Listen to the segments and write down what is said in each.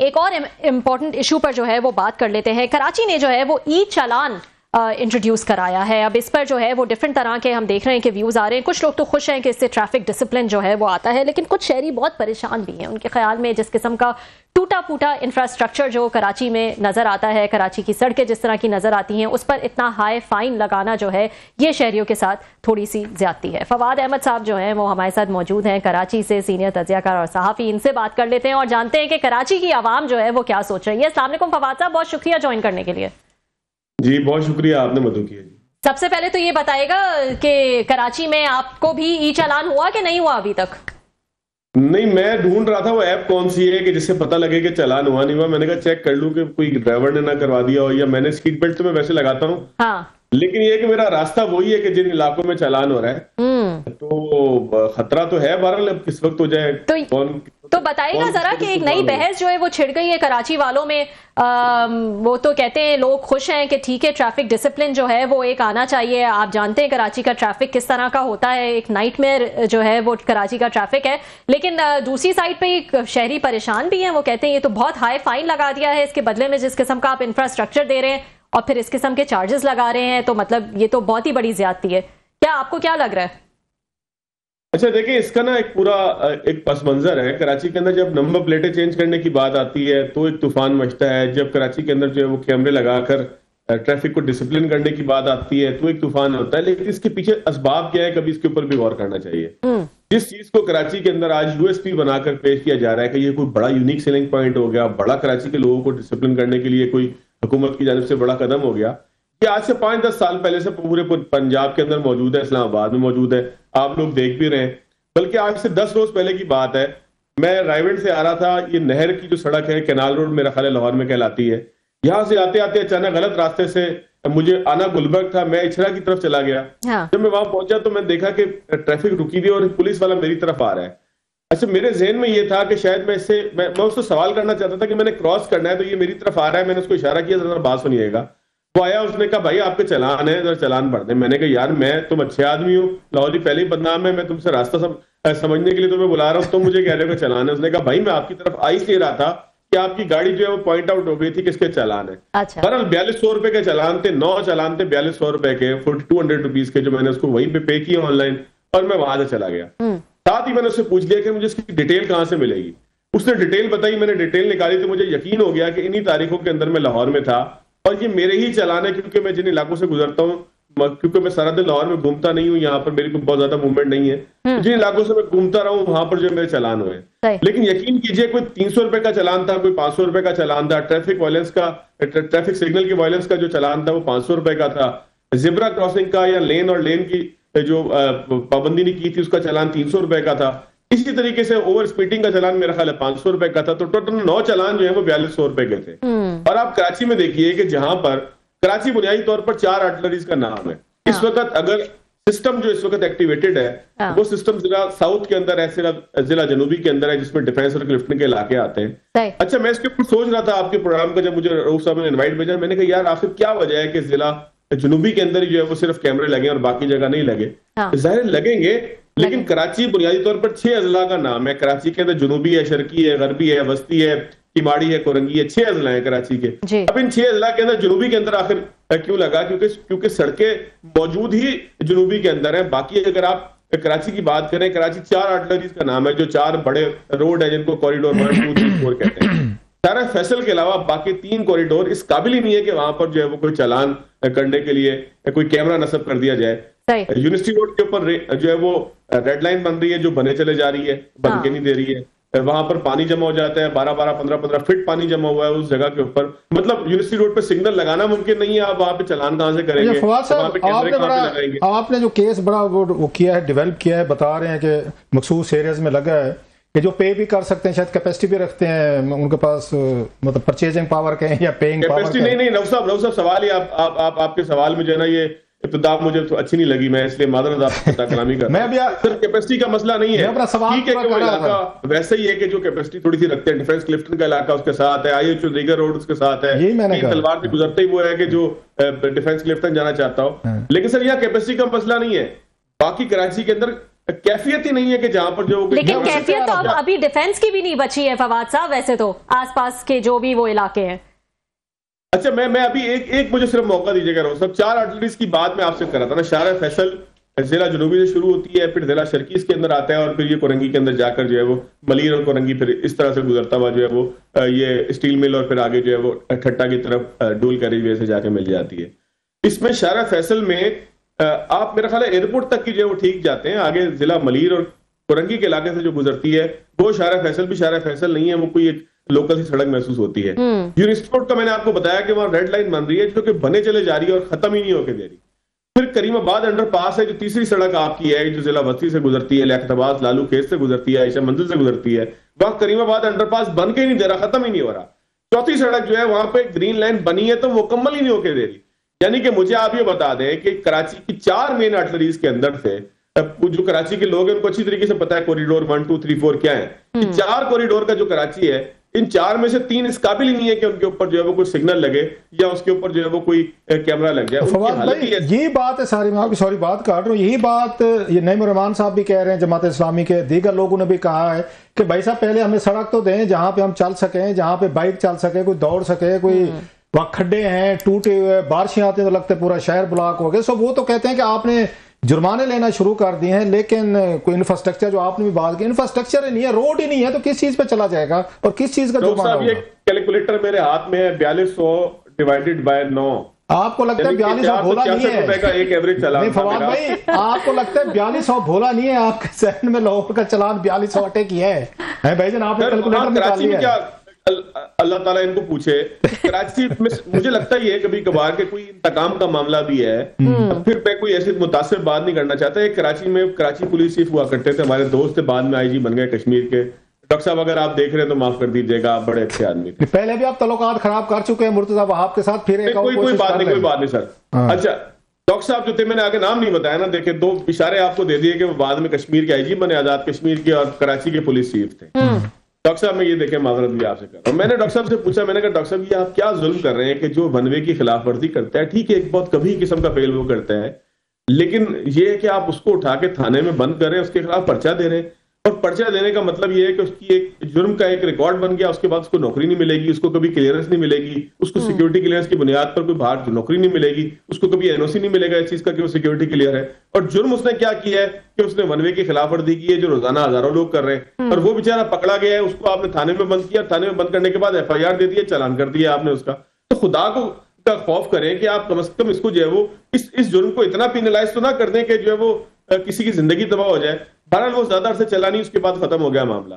एक और important issue पर जो है वो बात कर लेते हैं। कराची ने जो है वो ई चालान इंट्रोड्यूस कराया है। अब इस पर जो है वो डिफरेंट तरह के हम देख रहे हैं कि व्यूज़ आ रहे हैं। कुछ लोग तो खुश हैं कि इससे ट्रैफिक डिसिप्लिन जो है वो आता है, लेकिन कुछ शहरी बहुत परेशान भी हैं। उनके ख्याल में जिस किस्म का टूटा फूटा इंफ्रास्ट्रक्चर जो कराची में नज़र आता है, कराची की सड़कें जिस तरह की नज़र आती हैं, उस पर इतना हाई फाइन लगाना जो है ये शहरियों के साथ थोड़ी सी ज्यादती है। फवाद अहमद साहब जो हैं वो हमारे साथ मौजूद हैं, कराची से सीनियर तज्जियाकार और सहाफ़ी। इनसे बात कर लेते हैं और जानते हैं कि कराची की आवाम जो है वो क्या सोच रही है। अस्सलाम वालेकुम फवाद साहब, बहुत शुक्रिया ज्वाइन करने के लिए। जी बहुत शुक्रिया, आपने मदद किया। जी सबसे पहले तो ये बताएगा कि कराची में आपको भी ई चालान हुआ कि नहीं हुआ अभी तक? नहीं, मैं ढूंढ रहा था वो ऐप कौन सी है कि जिससे पता लगे कि चालान हुआ नहीं हुआ। मैंने कहा चेक कर लूं कि कोई ड्राइवर ने ना करवा दिया हो, या मैंने सीट बेल्ट तो मैं वैसे लगाता हूँ। हाँ। लेकिन ये कि मेरा रास्ता वही है कि जिन इलाकों में चालान हो रहा है तो खतरा तो है। बहरहाल अब किस वक्त हो जाए तो बताइएगा जरा कि एक नई बहस जो है वो छिड़ गई है कराची वालों में। वो तो कहते हैं लोग खुश हैं कि ठीक है ट्रैफिक डिसिप्लिन जो है वो एक आना चाहिए। आप जानते हैं कराची का ट्रैफिक किस तरह का होता है, एक नाइटमेयर जो है वो कराची का ट्रैफिक है। लेकिन दूसरी साइड पे शहरी परेशान भी हैं। वो कहते हैं ये तो बहुत हाई फाइन लगा दिया है, इसके बदले में जिस किस्म का आप इंफ्रास्ट्रक्चर दे रहे हैं और फिर इस किस्म के चार्जेस लगा रहे हैं, तो मतलब ये तो बहुत ही बड़ी ज्यादती है। क्या आपको क्या लग रहा है? अच्छा देखिए, इसका ना एक पूरा एक पस मंजर है। कराची के अंदर जब नंबर प्लेटें चेंज करने की बात आती है तो एक तूफान मचता है। जब कराची के अंदर जो है वो कैमरे लगाकर ट्रैफिक को डिसिप्लिन करने की बात आती है तो एक तूफान होता है। लेकिन इसके पीछे असबाब क्या है, कभी इसके ऊपर भी गौर करना चाहिए। जिस चीज को कराची के अंदर आज यूएसपी बनाकर पेश किया जा रहा है कि ये कोई बड़ा यूनिक सेलिंग पॉइंट हो गया, बड़ा कराची के लोगों को डिसिप्लिन करने के लिए कोई हुकूमत की जानिब से बड़ा कदम हो गया, कि आज से 5-10 साल पहले से पूरे पंजाब के अंदर मौजूद है, इस्लामाबाद में मौजूद है, आप लोग देख भी रहे हैं। बल्कि आज से 10 रोज पहले की बात है, मैं रायगढ़ से आ रहा था। ये नहर की जो सड़क है, कैनाल रोड मेरा ख्याल है लाहौर में कहलाती है, यहां से आते आते अचानक गलत रास्ते से मुझे आना गुलबर्ग था, मैं इछरा की तरफ चला गया। हाँ। जब मैं वहां पहुंचा तो मैं देखा कि ट्रैफिक रुकी हुई और पुलिस वाला मेरी तरफ आ रहा है। अच्छा, मेरे जहन में ये था कि शायद मैं उससे सवाल करना चाहता था कि मैंने क्रॉस करना है, तो ये मेरी तरफ आ रहा है। मैंने उसको इशारा किया, जरा बात सुनिएगा। वो आया, उसने कहा भाई आपके चालान है, जरा चालान भर दे। मैंने कहा यार तुम अच्छे आदमी हो, लाहौरी पहले ही बदनाम है, मैं तुमसे रास्ता समझने के लिए तुम्हें बुला रहा हूँ, तुम मुझे कह रहे हो चालान है। उसने कहा भाई मैं आपकी तरफ आ ही रहा था कि आपकी गाड़ी जो है वो पॉइंट आउट हो गई थी किसके चालान है। अच्छा। बहरहाल 4200 रुपए के चालान थे, 9 चालान थे 4200 रुपए के, 4200 रुपीज के, जो मैंने उसको वहीं पे पे किया ऑनलाइन, और मैं वहां से चला गया। साथ ही मैंने उससे पूछ लिया कि मुझे इसकी डिटेल कहां से मिलेगी। उसने डिटेल बताई, मैंने डिटेल निकाली तो मुझे यकीन हो गया कि इन्हीं तारीखों के अंदर मैं लाहौर में था और ये मेरे ही चालान है। क्योंकि मैं जिन इलाकों से गुजरता हूँ, क्योंकि मैं सारा दिन लाहौर में घूमता नहीं हूँ, यहाँ पर मेरी को बहुत ज्यादा मूवमेंट नहीं है, जिन इलाकों से मैं घूमता रहा हूँ वहां पर जो मेरे चालान हुए। लेकिन यकीन कीजिए, कोई 300 रुपए का चालान था, कोई 500 रुपए का चालान था। ट्रैफिक सिग्नल की वायलेंस का जो चालान था वो 500 रुपए का था। जिब्रा क्रॉसिंग का या लेन और लेन की जो पाबंदी नहीं की थी उसका चालान 300 रुपए का था। इसी तरीके से ओवर स्पीडिंग का चालान मेरा ख्याल है 500 रुपए का था। तो टोटल 9 चालान जो है वो 4200 रुपए के थे। और आप कराची में देखिए कि जहां पर कराची बुनियादी तौर पर 4 आर्टिलरीज का नाम है। इस वक्त अगर सिस्टम जो इस वक्त एक्टिवेटेड है वो सिस्टम जिला साउथ के अंदर है, जिला जनूबी के अंदर है, जिसमें डिफेंस और लिफ्टिंग के इलाके आते हैं। अच्छा, मैं इसके ऊपर सोच रहा था आपके प्रोग्राम का, जब मुझे रऊफ साहब ने इन्वाइट भेजा, मैंने कहा यार आखिर क्या वजह है कि जिला जनूबी के अंदर जो है वो सिर्फ कैमरे लगे और बाकी जगह नहीं लगे। जाहिर लगेंगे, लेकिन कराची बुनियादी तौर पर 6 अजला का नाम है। कराची के अंदर जनूबी है, शर्की है, गरबी है, वस्ती है, किमाड़ी है, कोरंगी है, 6 अजला है कराची के। अब इन 6 अजला के अंदर जनूबी के अंदर आखिर क्यों लगा? क्योंकि सड़कें मौजूद ही जनूबी के अंदर है। बाकी अगर आप कराची की बात करें, कराची 4 आर्टलरीज का नाम है, जो 4 बड़े रोड है जिनको कॉरिडोर 1, 2, 3, 4 कहते हैं। सारा फैसल के अलावा बाकी 3 कॉरिडोर इस काबिल ही नहीं है कि वहां पर जो है वो कोई चालान करने के लिए कोई कैमरा नस्ब कर दिया जाए। यूनिवर्सिटी रोड के ऊपर जो है वो रेड लाइन बन रही है, जो बने चले जा रही है, बन के नहीं दे रही है। वहां पर पानी जमा हो जाता है, 12-12, 15-15 फीट पानी जमा हुआ है उस जगह के ऊपर। मतलब यूनिवर्सिटी रोड पे सिग्नल लगाना मुमकिन नहीं है। आप वहां पे चालान कहां से करेंगे? आपने जो केस बड़ा वो किया है, डेवलप किया है, बता रहे हैं कि मखसूस एरियाज में लगा है कि जो पे भी कर सकते हैं, शायद कैपेसिटी भी रखते हैं उनके पास, मतलब परचेजिंग पावर के या पेइंग पावर। नहीं रऊफ साहब सवाल ही आपके सवाल में जो है ना, ये इब्तिदा मुझे तो अच्छी नहीं लगी, मैं इसलिए मादरत आपको कलामी कर रहा हूं। सिर्फ कैपेसिटी का मसला नहीं है, ठीक है कि वो इलाका वैसे ही है कि जो कैपेसिटी थोड़ी सी रखते हैं। डिफेंस क्लिफ्टन का इलाका उसके साथ है, IH रीगर रोड उसके साथ है, तलवार से गुजरते ही वो है कि जो डिफेंस क्लिफ्टन जाना चाहता हो। लेकिन सर यहाँ कैपेसिटी का मसला नहीं है। बाकी कराची के अंदर कैफियत ही नहीं है कि जहां पर जो, लेकिन कैफियत तो अब अभी डिफेंस की भी नहीं बची है फवाद साहब, वैसे तो आसपास के जो भी वो इलाके हैं। अच्छा, मैं अभी एक मुझे सिर्फ मौका दीजिएगा रोज साहब, 4 आर्टिलरीज की बात मैं आपसे कर रहा था ना। शारा फैसल जिला जनूबी से शुरू होती है, फिर जिला शर्की इसके अंदर आता है, और फिर ये कोरंगी के अंदर जाकर जो है वो मलीर और कोरंगी फिर इस तरह से गुजरता हुआ जो है वो ये स्टील मिल और फिर आगे जो है वो ठट्टा की तरफ डूल कैरेजवे से जाके मिल जाती है। इसमें शारा फैसल में आप मेरा ख्याल है एयरपोर्ट तक की जो है वो ठीक जाते हैं, आगे जिला मलीर और कोरंगी के इलाके से जो गुजरती है वो शारा फैसल भी शारा फैसल नहीं है, वो कोई एक लोकल सी सड़क महसूस होती है। यूनिस्पोर्ट का मैंने आपको बताया कि वहां रेड लाइन बन रही है जो कि बने चले जा रही है और खत्म ही नहीं होके दे रही। फिर करीमाबाद अंडरपास है जो तीसरी सड़क आपकी है, जो जिला बस्ती से गुजरती है, लियाकताबाद लालू खेत से गुजरती है, आयशा मंजिल से गुजरती है, वहां करीमाबाद अंडरपास बन के ही नहीं दे रहा, खत्म ही नहीं हो रहा। चौथी सड़क जो है वहां पे ग्रीन लाइन बनी है तो वो मुकम्मल ही नहीं होके दे रही। यानी कि मुझे आप ये बता दें कि कराची की 4 मेन आर्टरीज के अंदर से, जो कराची के लोग हैं उनको अच्छी तरीके से पता है कॉरिडोर 1 2 3 4 क्या है। 4 कॉरिडोर का जो कराची है, इन 4 में से 3 इस काबिल ही नहीं है कि उनके ऊपर जो है वो कोई सिग्नल लगे या उसके ऊपर जो है वो कोई कैमरा लग जाए। यही बात है सारी, मैं आपकी सॉरी बात काट रहा हूँ, यही बात ये नईम रहमान साहब भी कह रहे हैं, जमात इस्लामी के दीगर लोगों ने भी कहा है कि भाई साहब पहले हमें सड़क तो दें जहां पे हम चल सकें, जहां पे बाइक चल सके, कोई दौड़ सके, कोई वहां खड्डे हैं टूटे हुए, बारिशें आती हैं तो लगता है पूरा शहर ब्लॉक हो गया। सो वो तो कहते हैं कि आपने जुर्माने लेना शुरू कर दिए हैं, लेकिन कोई इंफ्रास्ट्रक्चर, जो आपने भी बात की, इंफ्रास्ट्रक्चर ही नहीं है, रोड ही नहीं है, तो किस चीज पे चला जाएगा और किस चीज का जुर्माना होगा? ये कैलकुलेटर मेरे हाथ में है, 4200 डिवाइडेड बाय 9। आपको लगता है 4200 भोला नहीं है? रुपए का एक एवरेज चलान। फवाद भाई, आपको लगता है 4200 भोला नहीं है? आपके सहन में लोगों का चलान 4200 अटैक किया है भाईजान, आपने कैलकुलेटर निकाल लिया है। अल्लाह ताला इनको पूछे। कराची में मुझे लगता ही है कभी कभार के कोई इंतकाम का मामला भी है, फिर मैं कोई ऐसी मुतासिर बात नहीं करना चाहता। कराची में कराची पुलिस चीफ हुआ करते थे, हमारे दोस्त थे, बाद में आईजी बन गए कश्मीर के। डॉक्टर साहब अगर आप देख रहे हैं तो माफ कर दीजिएगा, आप बड़े अच्छे आदमी थे। पहले भी आप तल्लुकात खराब कर चुके हैं मुर्तजा वहाब के साथ, फिर कोई बात नहीं सर। अच्छा, डॉक्टर साहब जो थे, मैंने आगे नाम नहीं बताया ना, देखे 2 इशारे आपको दे दिए कि वो बाद में कश्मीर के आईजी बने, आजाद कश्मीर के, और कराची के पुलिस चीफ थे। डॉक्टर साहब मैं ये देखें माजरत भी आपसे कर रहा हूं, मैंने डॉक्टर साहब से पूछा, मैंने कहा डॉक्टर साहब ये आप क्या जुल्म कर रहे हैं कि जो वनवे की खिलाफ वर्जी करता है, ठीक है एक बहुत कभी किस्म का फेल वो करता है, लेकिन ये है कि आप उसको उठा के थाने में बंद कर रहे हैं, उसके खिलाफ पर्चा दे रहे हैं, और पर्चा देने का मतलब ये है कि उसकी एक जुर्म का एक रिकॉर्ड बन गया, उसके बाद उसको नौकरी नहीं मिलेगी, उसको कभी क्लियरेंस नहीं मिलेगी, उसको सिक्योरिटी क्लियरेंस की बुनियाद पर कोई बाहर नौकरी नहीं मिलेगी, उसको कभी एनओसी नहीं मिलेगा इस चीज का कि वो सिक्योरिटी क्लियर है। और जुर्म उसने क्या किया है कि उसने वनवे की खिलाफ वर्जी की है, जो रोजाना हजारों लोग कर रहे हैं, और वो बेचारा पकड़ा गया है, उसको आपने थाने में बंद किया, थाने में बंद करने के बाद FIR दे दिया, चालान कर दिया आपने उसका। तो खुदा को का खौफ करें कि आप कम से कम इसको जो है वो इस जुर्म को इतना पिनलाइज तो ना कर दें कि जो है वो किसी की जिंदगी तबाह हो जाए। बहरहाल वो ज्यादा अरसे चला नहीं, उसके बाद खत्म हो गया मामला।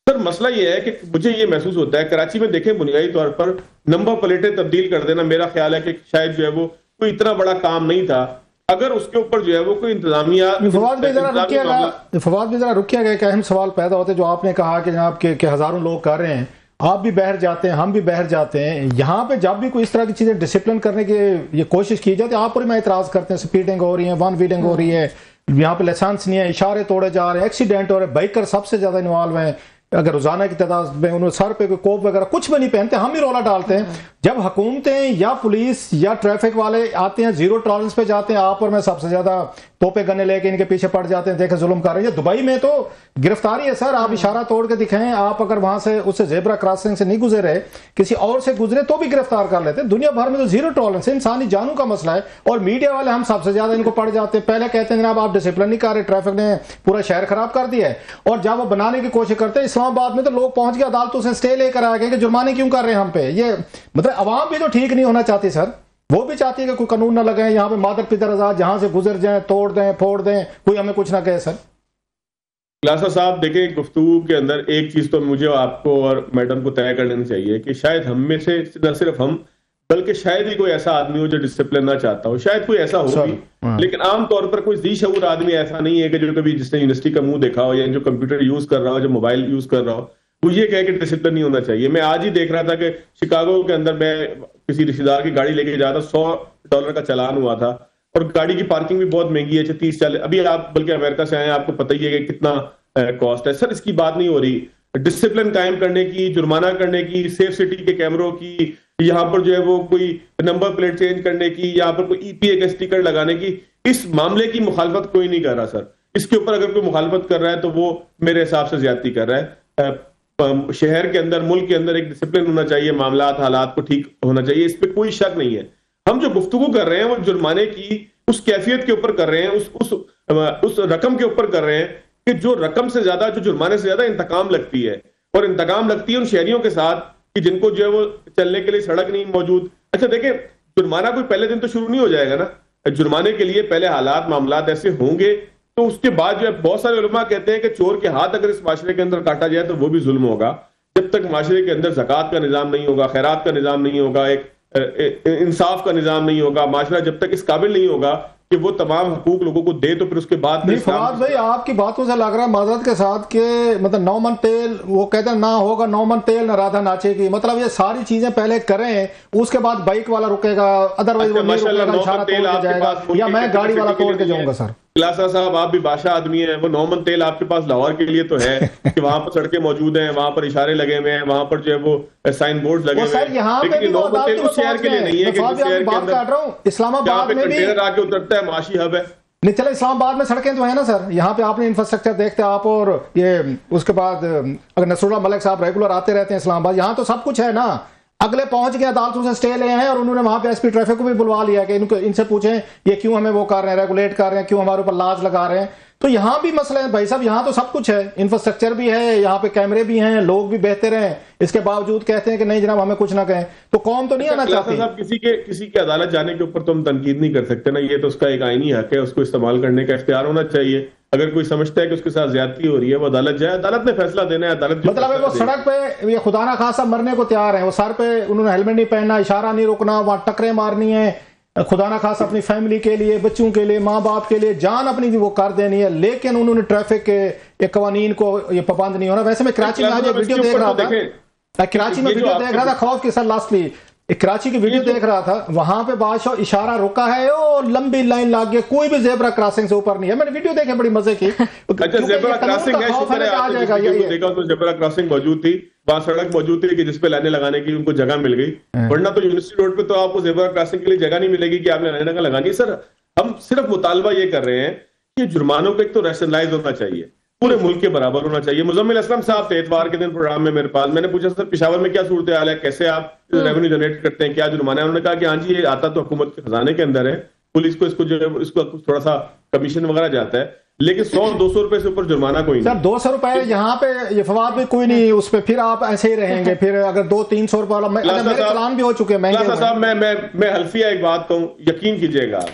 सर मसला ये है कि मुझे ये महसूस होता है कराची में देखें बुनियादी तौर पर नंबर प्लेटें तब्दील कर देना, मेरा ख्याल है कि शायद जो है वो कोई इतना बड़ा काम नहीं था, अगर उसके ऊपर जो है वो कोई इंतजामिया। फवाद भी जरा रुकिया गया, एक अहम सवाल पैदा होता है जो आपने कहा कि जनाब के हजारों लोग कर रहे हैं, आप भी बहर जाते हैं, हम भी बहर जाते हैं। यहाँ पे जब भी कोई इस तरह की चीजें डिसिप्लिन करने की ये कोशिश की जाती है, आप पर मैं इतराज करते हैं, स्पीडिंग हो रही है, वन व्हीलिंग हो रही है, यहाँ पे लाइसेंस नहीं है, इशारे तोड़े जा रहे हैं, एक्सीडेंट हो रहे हैं, बाइकर सबसे ज्यादा इन्वॉल्व हैं। अगर रोजाना की तादाद में उन्होंने सर पे कोई कोप वगैरह कुछ भी नहीं पहनते, हम ही रोला डालते हैं। जब हुकूमतें या पुलिस या ट्रैफिक वाले आते हैं, जीरो टॉलरेंस पे जाते हैं, आप और मैं सबसे ज्यादा तोपे गन्ने लेके इनके पीछे पड़ जाते हैं, देखे जुल्म कर रहे हैं। दुबई में तो गिरफ्तारी है सर, आप इशारा तोड़ के दिखाएं, आप अगर वहां से उससे जेब्रा क्रॉसिंग से नहीं गुजरे, किसी और से गुजरे तो भी गिरफ्तार कर लेते हैं। दुनिया भर में तो जीरो टॉलरेंस है, इंसानी जानों का मसला है, और मीडिया वाले हम सबसे ज्यादा इनको पड़ जाते हैं। पहले कहते हैं जनाब आप डिसिप्लिन नहीं कर रहे, ट्रैफिक ने पूरा शहर खराब कर दिया है, और जब वो बनाने की कोशिश करते हैं, इस्लामाबाद में तो लोग पहुंच गए अदालतों से स्टे लेकर आ गए कि जुर्माने क्यों कर रहे हैं हम पे। ये मतलब अवाम भी तो ठीक नहीं होना चाहती सर, वो भी चाहती है कि कोई कानून ना लगे, यहाँ पे मादर पितर आजाद जहां से गुजर जाए, तोड़ दें फोड़ दें, कोई हमें कुछ ना कहे। सर खुलासा साहब देखें, गुफ्तगू के अंदर एक चीज तो मुझे आपको और मैडम को तय कर लेनी चाहिए कि शायद हम में से न सिर्फ हम, बल्कि शायद ही कोई ऐसा आदमी हो जो डिसिप्लिन ना चाहता हो, शायद कोई ऐसा हो भी, लेकिन आमतौर पर कोई जी शऊर आदमी ऐसा नहीं है कि जो कभी जिसने यूनिवर्सिटी का मुंह देखा हो या जो कंप्यूटर यूज कर रहा हो, जो मोबाइल यूज कर रहा हो, वो ये कहे कि डिसिप्लिन नहीं होना चाहिए। मैं आज ही देख रहा था कि शिकागो के अंदर मैं किसी रिश्तेदार की गाड़ी लेके जा रहा था, $100 का चालान हुआ था, और गाड़ी की पार्किंग भी बहुत महंगी है, 30-40। अभी आप बल्कि अमेरिका से आए, आपको पता ही है कि कितना कॉस्ट है। सर इसकी बात नहीं हो रही, डिसिप्लिन कायम करने की, जुर्माना करने की, सेफ सिटी के कैमरों की, यहाँ पर जो है वो कोई नंबर प्लेट चेंज करने की, यहाँ पर कोई EPA का स्टिकर लगाने की, इस मामले की मुखालफत कोई नहीं कर रहा सर। इसके ऊपर अगर कोई मुखालफत कर रहा है तो वो मेरे हिसाब से ज्यादती कर रहा है। शहर के अंदर, मुल्क के अंदर एक डिसिप्लिन होना चाहिए, मामलात हालात को ठीक होना चाहिए, इस पर कोई शक नहीं है। हम जो गुफ्तगू कर रहे हैं वो जुर्माने की उस कैफियत के ऊपर कर रहे हैं, उस रकम के ऊपर कर रहे हैं कि जो रकम से ज्यादा, जो जुर्माने से ज्यादा इंतकाम लगती है, और इंतकाम लगती है उन शहरियों के साथ कि जिनको जो है वो चलने के लिए सड़क नहीं मौजूद। अच्छा देखें, जुर्माना कोई पहले दिन तो शुरू नहीं हो जाएगा ना, जुर्माने के लिए पहले हालात मामलात ऐसे होंगे, तो उसके बाद जो है बहुत सारे उलमा कहते हैं कि चोर के हाथ अगर इस माशरे के अंदर काटा जाए तो वो भी जुल्म होगा। जब तक माशरे के अंदर ज़कात का निज़ाम नहीं होगा, खैरात का निज़ाम नहीं होगा, एक इंसाफ का निज़ाम नहीं होगा, माशरा जब तक इस काबिल नहीं होगा कि वो तमाम हकूक लोगों को दे, तो फिर उसके बाद फवाद भाई आपकी बातों से लग रहा है माजरत के साथ कि मतलब 9 मन तेल, वो कहते हैं ना होगा 9 मन तेल ना राधा नाचेगी, मतलब ये सारी चीजें पहले करें उसके बाद बाइक वाला रुकेगा, अदरवाइज वो नहीं रुकेगा, इशारा तोड़ के जाएगा, या मैं गाड़ी वाला तोड़ के जाऊंगा। सर खिलासा साहब, आप भी बादशाह आदमी हैं, वो 9 मन तेल आपके पास लाहौर के लिए तो है कि वहां पर सड़कें मौजूद हैं, वहां पर इशारे लगे हुए हैं, वहां पर जो है वो साइन बोर्ड लगे हुए हैं, यहाँ पे भी 9 मन तेल उस शहर के लिए नहीं है कि जिस शहर के अंदर इस्लामाबाद में भी आके उतरता है, माशी हब है। नहीं चलो, इस्लामाबाद में सड़कें तो है ना सर, यहाँ पे आपने इंफ्रास्ट्रक्चर देखते हैं आप, और ये उसके बाद अगर नसरुल्लाह मलिक साहब रेगुलर आते रहते हैं इस्लामाबाद, यहाँ तो सब कुछ है ना। अगले पहुंच गए, अदालतों से स्टे ले हैं और उन्होंने वहां पे एसपी ट्रैफिक को भी बुलवा लिया कि इनको, इनसे पूछें ये क्यों हमें वो कर रहे हैं, रेगुलेट कर रहे हैं, क्यों हमारे ऊपर लाज लगा रहे हैं। तो यहाँ भी मसले हैं भाई साहब, यहाँ तो सब कुछ है, इंफ्रास्ट्रक्चर भी है, यहाँ पे कैमरे भी हैं, लोग भी बेहतर हैं, इसके बावजूद कहते हैं कि नहीं जनाब हमें कुछ ना कहें, तो कौम तो नहीं आना चाहती। साहब किसी के अदालत जाने के ऊपर तो हम तनकीद नहीं कर सकते ना, ये तो उसका एक आईनी हक है, उसको इस्तेमाल करने का इख्तियार होना चाहिए। अगर कोई समझता है कि उसके साथ ज्यादती हो रही है, वो अदालत जाए, अदालत ने फैसला देना है। अदालत मतलब है वो सड़क पे ये खुदा ना खासा मरने को तैयार है, वो सर पे उन्होंने हेलमेट नहीं पहनना, इशारा नहीं रुकना, वहां टकरे मारनी है, खुदा ना खासा अपनी फैमिली के लिए, बच्चों के लिए, माँ बाप के लिए जान अपनी वो कर देनी है, लेकिन उन्होंने ट्रैफिक के ये कवानीन को ये पाबंद नहीं होना। वैसे मैं कराची में आज वीडियो देख रहा था, कराची में वीडियो देख रहा था, खौफ के साथ लास्टली कराची की वीडियो देख रहा था, वहां पे बादशाह इशारा रुका है और लंबी लाइन लग गई, कोई भी जेब्रा क्रॉसिंग से ऊपर नहीं है। मैंने वीडियो देखे, बड़ी मजे की। अच्छा जेब्रा क्रॉसिंग है, शुक्र है आपने देखा तो जेब्रा क्रॉसिंग मौजूद थी, वहां सड़क मौजूद थी कि जिसपे लाइनें लगाने की उनको जगह मिल गई, वरना तो यूनिवर्सिटी रोड पे तो आपको जेब्रा क्रॉसिंग के लिए जगह नहीं मिलेगी कि आपने लाइनें लगानी। सर हम सिर्फ मुतालबा ये कर रहे हैं कि जुर्मानों को एक तो रैशनलाइज होना चाहिए, पूरे मुल्क के बराबर होना चाहिए। मुजम्मिल असलम साहब थे इतवार के दिन प्रोग्राम में मेरे पास, मैंने पूछा सर पेशावर में क्या सूरत हाल है, कैसे आप रेवेन्यू जनरेट करते हैं, क्या जुर्माना है? उन्होंने कहा कि हाँ जी ये आता तो हुकूमत के खजाने के अंदर है, पुलिस को इसको जो है इसको थोड़ा सा कमीशन वगैरह जाता है, लेकिन 100-200 रुपए से ऊपर जुर्माना कोई नहीं। 200 रुपए यहाँ पे ये फवाद भी कोई नहीं, उस पर फिर आप ऐसे ही रहेंगे, फिर अगर 200-300 रुपए वाला मेरे चालान भी हो चुके हैं महंगे। साहब मैं हल्फिया एक बात कहूँ, यकीन कीजिएगा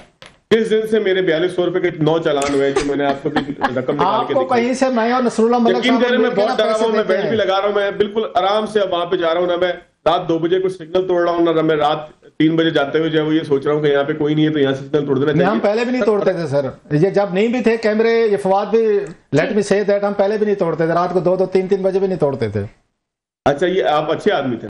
जिस दिन से मेरे 4200 रुपए के 9 चालान हुए, जो मैंने आपको भी रकम निकाल के कहीं से मैं और नसरुल्लाह मलिक साहब मैं बहुत डरा हूँ, मैं बेल्ट भी लगा रहा हूँ, मैं बिल्कुल आराम से अब वहां पे जा रहा हूँ ना, मैं रात 2 बजे को सिग्नल तोड़ रहा हूँ ना, मैं रात 3 बजे जाते हुए जो है ये सोच रहा हूँ कि यहाँ पे कोई नहीं है तो यहाँ सिग्नल तोड़ देना चाहिए। हम पहले भी नहीं तोड़ते थे सर, ये जब नहीं भी थे कैमरे, ये फवाद भी लेट मी से दैट, हम पहले भी नहीं तोड़ते थे, रात को 2-2, 3-3 बजे भी नहीं तोड़ते थे। अच्छा ये आप अच्छे आदमी थे।